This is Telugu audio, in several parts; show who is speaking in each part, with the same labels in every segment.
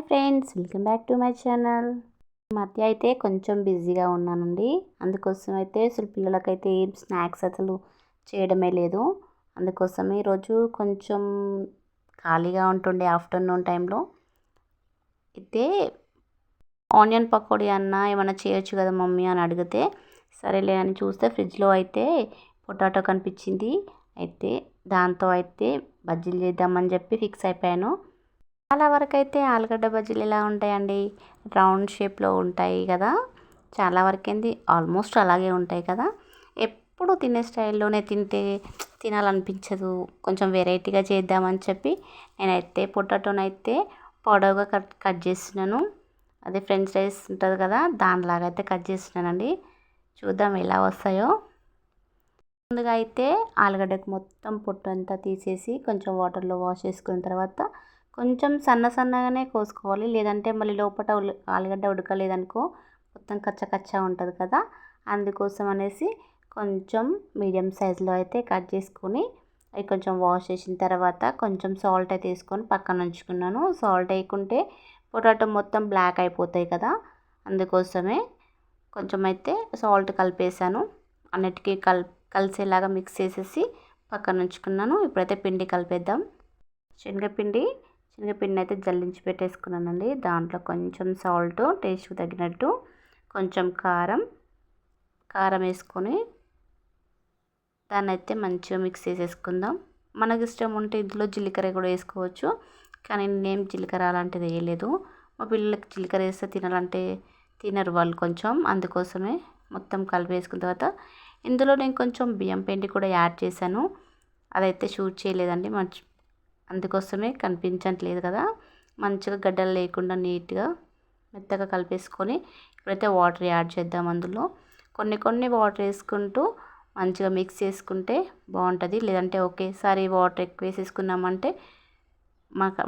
Speaker 1: Hi friends, welcome back to my channel. ఈ మధ్య అయితే కొంచెం బిజీగా ఉన్నానండి. అందుకోసం అయితే అసలు పిల్లలకైతే ఏం స్నాక్స్ అసలు చేయడమే లేదు. అందుకోసమే ఈరోజు కొంచెం ఖాళీగా ఉంటుండే ఆఫ్టర్నూన్ టైంలో అయితే ఆనియన్ పకోడీ అన్న ఏమైనా చేయొచ్చు కదా మమ్మీ అని అడిగితే సరేలే అని చూస్తే ఫ్రిడ్జ్లో అయితే పొటాటో కనిపించింది. అయితే దాంతో అయితే బజ్జీలు చేద్దామని చెప్పి ఫిక్స్ అయిపోయాను. చాలా వరకు అయితే ఆలుగడ్డ బజ్జీలు ఎలా ఉంటాయండి, రౌండ్ షేప్లో ఉంటాయి కదా. చాలా వరకు ఏంది ఆల్మోస్ట్ అలాగే ఉంటాయి కదా. ఎప్పుడు తినే స్టైల్లోనే తింటే తినాలనిపించదు. కొంచెం వెరైటీగా చేద్దామని చెప్పి నేనైతే పొటాటోనైతే పొడవుగా కట్ చేస్తున్నాను. అదే ఫ్రెంచ్ ఫ్రైస్ ఉంటుంది కదా, దానిలాగా అయితే కట్ చేస్తున్నానండి. చూద్దాం ఎలా వస్తాయో. ముందుగా అయితే ఆలుగడ్డకు మొత్తం పొట్టు అంతా తీసేసి కొంచెం వాటర్లో వాష్ చేసుకున్న తర్వాత కొంచెం సన్నగానే కోసుకోవాలి. లేదంటే మళ్ళీ లోపల ఆలుగడ్డ ఉడకలేదనుకో మొత్తం కచ్చా ఉంటుంది కదా. అందుకోసం అనేసి కొంచెం మీడియం సైజులో అయితే కట్ చేసుకొని అవి కొంచెం వాష్ చేసిన తర్వాత కొంచెం సాల్ట్ అయితే వేసుకొని పక్కన ఉంచుకున్నాను. సాల్ట్ వేయకుంటే పొటాటో మొత్తం బ్లాక్ అయిపోతాయి కదా. అందుకోసమే కొంచెం అయితే సాల్ట్ కలిపేసాను. అన్నిటికీ కలిసేలాగా మిక్స్ చేసేసి పక్కన ఉంచుకున్నాను. ఇప్పుడైతే పిండి కలిపేద్దాం. శనగపిండి అయితే జల్లించి పెట్టేసుకున్నానండి. దాంట్లో కొంచెం సాల్ట్, టేస్ట్కి తగినట్టు కొంచెం కారం వేసుకొని దాన్ని అయితే మంచిగా మిక్స్ చేసేసుకుందాం. మనకి ఇష్టం ఉంటే ఇందులో జీలకర్ర కూడా వేసుకోవచ్చు, కానీ నేను జీలకర్ర అలాంటిది వేయలేదు. మా పిల్లలకి జీలకర్ర వేస్తే తినాలంటే తినరు వాళ్ళు కొంచెం. అందుకోసమే మొత్తం కలిపి వేసుకున్న తర్వాత ఇందులో నేను కొంచెం బియ్యం పిండి కూడా యాడ్ చేశాను. అదైతే షూట్ చేయలేదండి, అందుకోసమే కనిపించట్లేదు కదా. మంచిగా గడ్డలు లేకుండా నీట్గా మెత్తగా కలిపేసుకొని ఇప్పుడైతే వాటర్ యాడ్ చేద్దాం. అందులో కొన్ని వాటర్ వేసుకుంటూ మంచిగా మిక్స్ చేసుకుంటే బాగుంటుంది. లేదంటే ఒకేసారి వాటర్ ఎక్కువ వేసేసుకున్నామంటే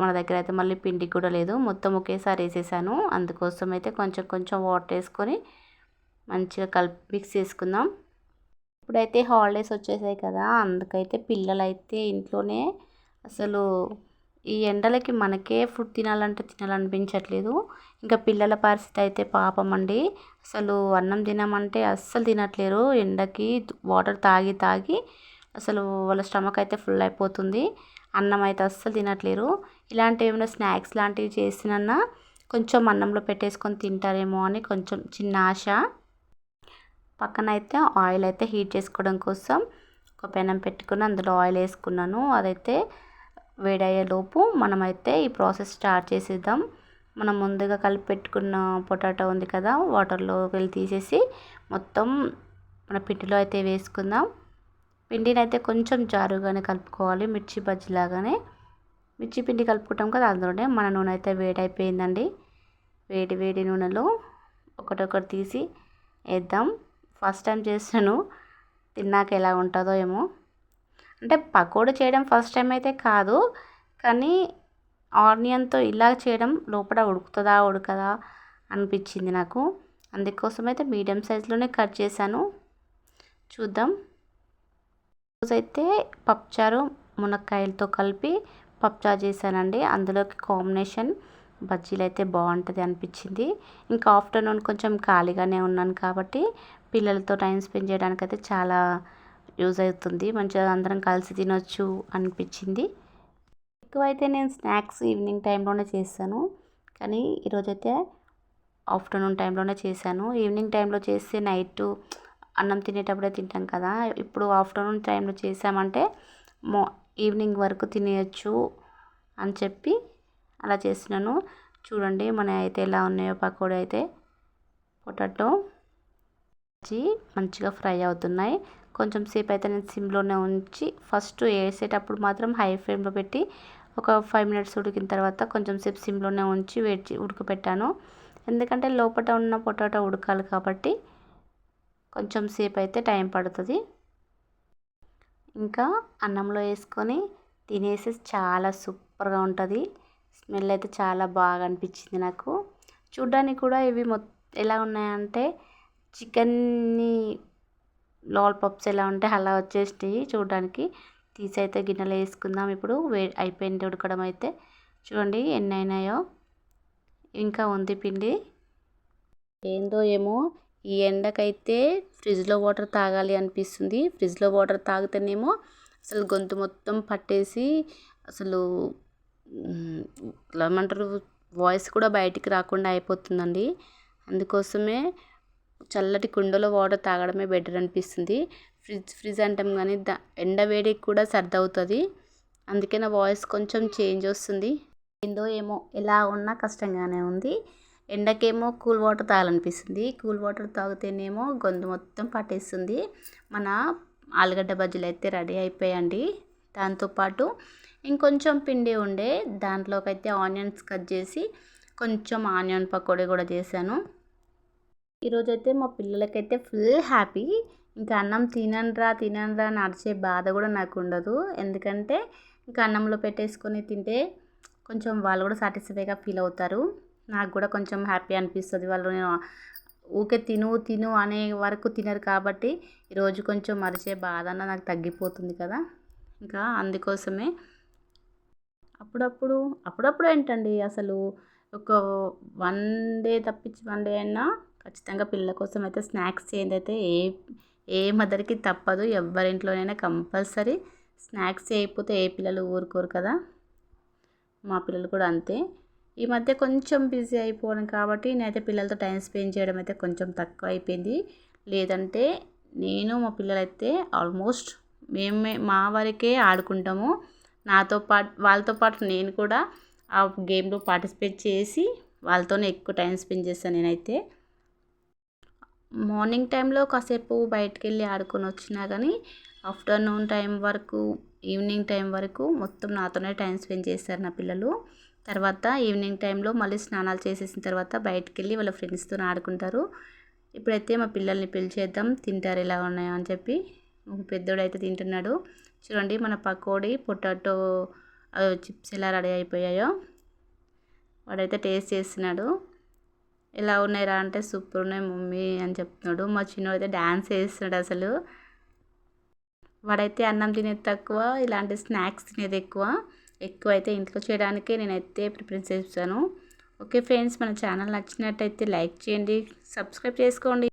Speaker 1: మన దగ్గర అయితే మళ్ళీ పిండి కూడా లేదు. మొత్తం ఒకేసారి వేసేసాను. అందుకోసం అయితే కొంచెం వాటర్ వేసుకొని మంచిగా మిక్స్ చేసుకుందాం. ఇప్పుడైతే హాలిడేస్ వచ్చేసాయి కదా, అందుకైతే పిల్లలైతే ఇంట్లోనే అసలు ఈ ఎండలకి మనకే ఫుడ్ తినాలనిపించట్లేదు. ఇంకా పిల్లల పరిస్థితి అయితే పాపం అండి. అసలు అన్నం తినమంటే అస్సలు తినట్లేరు. ఎండకి వాటర్ తాగి అసలు వాళ్ళ స్టమక్ అయితే ఫుల్ అయిపోతుంది. అన్నం అయితే అస్సలు తినట్లేరు. ఇలాంటివి ఏమైనా స్నాక్స్ లాంటివి చేసినా కొంచెం అన్నంలో పెట్టేసుకొని తింటారేమో అని కొంచెం చిన్న ఆశ. పక్కన అయితే ఆయిల్ అయితే హీట్ చేసుకోవడం కోసం ఒక పెనం పెట్టుకుని అందులో ఆయిల్ వేసుకున్నాను. అదైతే వేడయ్యేలోపు మనమైతే ఈ ప్రాసెస్ స్టార్ట్ చేసేద్దాం. మనం ముందుగా కలిపి పెట్టుకున్న పొటాటో ఉంది కదా, వాటర్లో వెళ్ళి తీసేసి మొత్తం మన పిండిలో అయితే వేసుకుందాం. పిండిని అయితే కొంచెం జారుగానే కలుపుకోవాలి, మిర్చి బజ్జీలాగానే. మిర్చి పిండి కలుపుకుంటాం కదా, అందులోనే మన నూనె అయితే వేడైపోయిందండి. వేడి నూనెలో ఒకటొకటి తీసి వేద్దాం. ఫస్ట్ టైం చేస్తాను, తిన్నాక ఎలా ఉంటుందో ఏమో. అంటే పకోడీ చేయడం ఫస్ట్ టైం అయితే కాదు, కానీ ఆనియన్తో ఇలా చేయడం లోపల ఉడకదా అనిపించింది నాకు. అందుకోసం అయితే మీడియం సైజులోనే కట్ చేశాను. చూద్దాం. రోజైతే పప్పుచారు మునక్కాయలతో కలిపి పప్పుచారు చేశానండి. అందులోకి కాంబినేషన్ బజ్జీలు అయితే బాగుంటుంది అనిపించింది. ఇంకా ఆఫ్టర్నూన్ కొంచెం ఖాళీగానే ఉన్నాను కాబట్టి పిల్లలతో టైం స్పెండ్ చేయడానికైతే చాలా యూజ్ అవుతుంది. మంచిగా అందరం కలిసి తినొచ్చు అనిపించింది. ఎక్కువైతే నేను స్నాక్స్ ఈవినింగ్ టైంలోనే చేస్తాను, కానీ ఈరోజైతే ఆఫ్టర్నూన్ టైంలోనే చేశాను. ఈవినింగ్ టైంలో చేస్తే నైట్ అన్నం తినేటప్పుడే తింటాం కదా. ఇప్పుడు ఆఫ్టర్నూన్ టైంలో చేసామంటే ఈవినింగ్ వరకు తినేయచ్చు అని చెప్పి అలా చేస్తున్నాను. చూడండి మన అయితే ఎలా ఉన్నాయో పకోడీ అయితే. పొటాటో మంచిగా ఫ్రై అవుతున్నాయి. కొంచెం సేపు అయితే నేను సిమ్లోనే ఉంచి ఫస్ట్ వేసేటప్పుడు మాత్రం హై ఫ్లేమ్లో పెట్టి ఒక 5 మినిట్స్ ఉడికిన తర్వాత కొంచెం సేపు సిమ్లోనే ఉంచి ఉడకపెట్టాను. ఎందుకంటే లోపల ఉన్న పొటాటో ఉడకాలి కాబట్టి కొంచెం సేపు అయితే టైం పడుతుంది. ఇంకా అన్నంలో వేసుకొని తినేసి చాలా సూపర్గా ఉంటుంది. స్మెల్ అయితే చాలా బాగా అనిపించింది నాకు. చూడ్డానికి కూడా ఇవి ఎలా ఉన్నాయంటే చికెన్ని లాలీపాప్స్ ఎలా ఉంటాయి అలా వచ్చేస్తాయి చూడడానికి. తీసి అయితే గిన్నెలో వేసుకుందాం. ఇప్పుడు అయిపోయింది ఉడకడం అయితే. చూడండి ఎన్ని అయినాయో. ఇంకా ఉంది పిండి. ఏందో ఏమో ఈ ఎండకైతే ఫ్రిడ్జ్లో వాటర్ తాగాలి అనిపిస్తుంది. ఫ్రిడ్జ్లో వాటర్ తాగితేనేమో అసలు గొంతు మొత్తం పట్టేసి అసలు ఏమంటారు, వాయిస్ కూడా బయటికి రాకుండా అయిపోతుందండి. అందుకోసమే చల్లటి కుండలో వాటర్ తాగడమే బెటర్ అనిపిస్తుంది. ఫ్రిడ్జ్ అంటాం కానీ ఎండ వేడికి కూడా సర్ది అవుతుంది. అందుకే నా వాయిస్ కొంచెం చేంజ్ వస్తుంది. ఏందో ఏమో ఎలా ఉన్నా కష్టంగానే ఉంది. ఎండకేమో కూల్ వాటర్ తాగాలనిపిస్తుంది. కూల్ వాటర్ తాగితేనేమో గొంతు మొత్తం పట్టేస్తుంది. మన ఆలుగడ్డ బజ్జీలు అయితే రెడీ అయిపోయాయండి. దాంతోపాటు ఇంకొంచెం పిండి ఉండే దాంట్లోకి అయితే ఆనియన్స్ కట్ చేసి కొంచెం ఆనియన్ పకోడీ కూడా చేశాను. ఈరోజైతే మా పిల్లలకైతే ఫుల్ హ్యాపీ. ఇంకా అన్నం తిననరా అని అరిచే బాధ కూడా నాకు ఉండదు. ఎందుకంటే ఇంకా అన్నంలో పెట్టేసుకొని తింటే కొంచెం వాళ్ళు కూడా సాటిస్ఫైగా ఫీల్ అవుతారు. నాకు కూడా కొంచెం హ్యాపీ అనిపిస్తుంది. వాళ్ళు నేను ఊకే తిను అనే వరకు తినరు కాబట్టి ఈరోజు కొంచెం అరిచే బాధ అన్న నాకు తగ్గిపోతుంది కదా. ఇంకా అందుకోసమే అప్పుడప్పుడు ఏంటండి అసలు ఒక 1 డే తప్పించి 1 డే అయినా ఖచ్చితంగా పిల్లల కోసం అయితే స్నాక్స్ చేయండి అయితే ఏ మదర్కి తప్పదు. ఎవరింట్లోనైనా కంపల్సరీ స్నాక్స్ చేయకపోతే ఏ పిల్లలు ఊరుకోరు కదా. మా పిల్లలు కూడా అంతే. ఈ మధ్య కొంచెం బిజీ అయిపోవడం కాబట్టి నేనైతే పిల్లలతో టైం స్పెండ్ చేయడం అయితే కొంచెం తక్కువ అయిపోయింది. లేదంటే నేను మా పిల్లలైతే ఆల్మోస్ట్ మా వరకే ఆడుకుంటాము. వాళ్ళతో పాటు నేను కూడా ఆ గేమ్లో పార్టిసిపేట్ చేసి వాళ్ళతోనే ఎక్కువ టైం స్పెండ్ చేస్తాను నేనైతే. మార్నింగ్ టైంలో కాసేపు బయటికి వెళ్ళి ఆడుకొని వచ్చినా కానీ ఆఫ్టర్నూన్ టైం వరకు, ఈవినింగ్ టైం వరకు మొత్తం నాతోనే టైం స్పెండ్ చేస్తారు నా పిల్లలు. తర్వాత ఈవినింగ్ టైంలో మళ్ళీ స్నానాలు చేసేసిన తర్వాత బయటికి వెళ్ళి వాళ్ళ ఫ్రెండ్స్తో ఆడుకుంటారు. ఇప్పుడైతే మా పిల్లల్ని పిలిచేద్దాం తింటారు ఎలా ఉన్నాయో అని చెప్పి. పెద్దోడైతే తింటున్నాడు. చూడండి మన పకోడీ పొటాటో చిప్స్ ఎలా రెడీ అయిపోయాయో. వాడైతే టేస్ట్ చేస్తున్నాడు. ఎలా ఉన్నాయిరా అంటే సూపర్ ఉన్నాయి మమ్మీ అని చెప్తున్నాడు. మా చిన్నోడైతే డ్యాన్స్ వేస్తున్నాడు అసలు. వాడైతే అన్నం తినేది తక్కువ, ఇలాంటి స్నాక్స్ తినేది ఎక్కువ అయితే ఇంట్లో చేయడానికే నేనైతే ప్రిఫరెన్స్ చేస్తాను. ఓకే ఫ్రెండ్స్, మన ఛానల్ నచ్చినట్టయితే లైక్ చేయండి, సబ్స్క్రైబ్ చేసుకోండి.